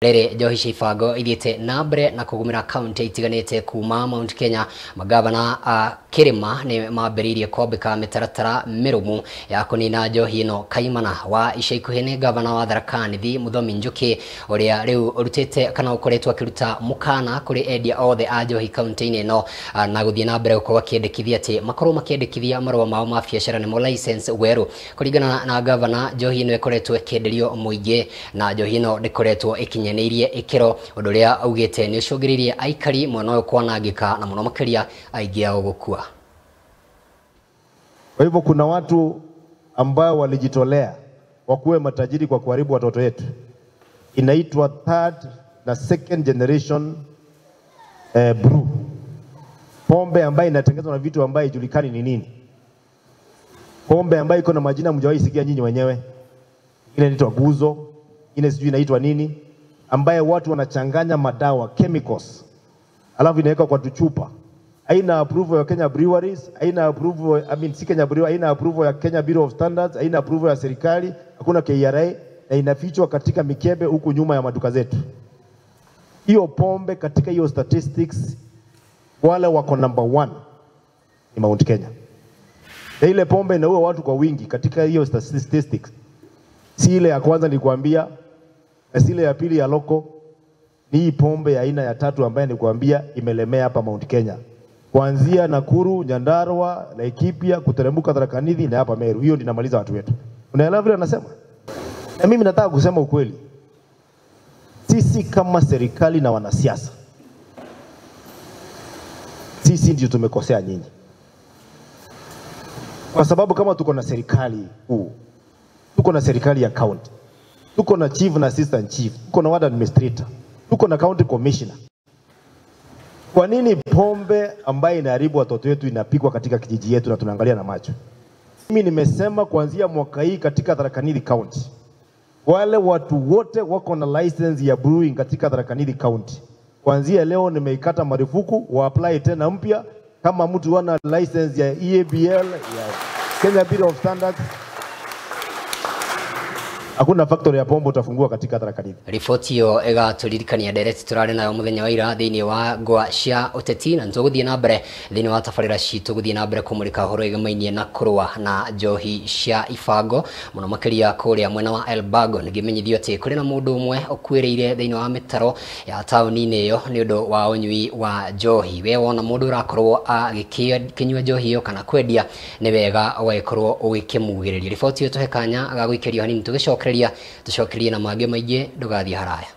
Rere njohi cia ibango ithiete na mbere na kugumira kaunti itiganite kuma Mount Kenya. Magavana Kirima ni mambĩrĩirie kwambĩka mĩtaratara mĩrũmu ya kũnina njohi ĩno kaimana. Wa ica ikuhĩ nĩ gavana wa Tharaka Nithi Muthomi Njuki ũrĩa rĩu ũrutĩte kana ũkoretwo akĩruta mũkana kũrĩ endia othe a njohi kaunti-inĩ ĩno na gũthiĩ na mbere gũkorwo akĩendekithia atĩ makorwo makĩendekithia marũa mao ma biacara nĩmo license werũ. Kũringana na gavana, njohi ĩno ĩkoretwo ĩkĩenderio mũingĩ na njohi ĩno ndĩkoretwo ĩkinyanĩirie ikero, ũndũ ũrĩa augĩte nĩ ũcũngĩrĩirie aikari mwena ũyũ kwanangĩka na mũno makĩria aingĩ ao gũkua. Kwa hivyo kuna watu ambao walijitolea wakuwe matajiri kwa kuharibu watoto wetu. Inaitwa third na second generation brew. Pombe ambayo inatengenezwa na vitu ambayo haijulikani ni nini. Pombe ambayo iko na majina mjawahi sikia nyinyi wenyewe. Ile inaitwa guzo, ile sijui inaitwa nini, ambaye watu wanachanganya madawa chemicals alafu inaweka kwa tuchupa. Haina approval ya Kenya Breweries, haina approval, si Kenya Breweries, haina approval ya Kenya Bureau of Standards, haina approval ya serikali, hakuna KRA, na inafichwa katika mikebe huku nyuma ya maduka zetu. Hiyo pombe katika hiyo statistics wale wako number 1 ni Mount Kenya. Na ile pombe inaua watu kwa wingi katika hiyo statistics. Si ile ya kwanza nilikwambia, na si ile ya pili ya loko, ni hii pombe ya aina ya tatu ambayo nilikwambia imelemea hapa Mount Kenya. Kuanzia Nakuru, Nyandarua, Laikipia, kuteremka Tharaka Nithi na hapa Meru. Hiyo ndio inamaliza watu wetu. Unaelewa vile anasema? Na mimi nataka kusema ukweli. Sisi kama serikali na wanasiasa, sisi ndio tumekosea nyinyi. Kwa sababu kama tuko na serikali kuu, tuko na serikali ya county, tuko na chief na assistant chief, tuko na ward administrator, tuko na county commissioner. Kwa nini pombe ambayo inaharibu watoto wetu inapikwa katika kijiji yetu na tunaangalia na macho? Mimi nimesema kuanzia mwaka hii katika Tharaka Nithi County, wale watu wote wako na license ya brewing katika Tharaka Nithi County, kuanzia leo nimeikata marufuku, wa apply tena mpya. Kama mtu wana license ya EABL, ya Kenya Bureau of Standards, hakuna factory ya pombe utafungua katika Tharaka Nithi. Riboti hiyo ĩgatũririkania ndereti turarĩ nayo mũthenya wa ira thĩinĩ wa ngwa cia ũteti, na nĩtũgũthiĩ na mbere thĩinĩ wa tabarĩra citũ gũthiĩ na mbere kũmũrĩka ũhoro wĩgĩmainie na kũrũa na njohi cia ibango mũno makĩria kũrĩa mwena wa Elbago. Nĩngĩmenyithio atĩ kũrĩ na mũndũ ũmwe ũkuĩrĩire thĩinĩ wa mĩtaro ya taũni-inĩ ĩyo nĩ ũndũ wa ũnyui wa njohi. We wona mũndũ ũrakorwo agĩkĩnyua njohi ĩyo kana kwendia, nĩ wega ũgagĩkorwo ũgĩkĩmugĩrĩria. Riboti ĩyo tũhe kanya ga gũikĩrio hanini, tũcokererie na mangĩ maingĩ, ndũgathiĩ haraya.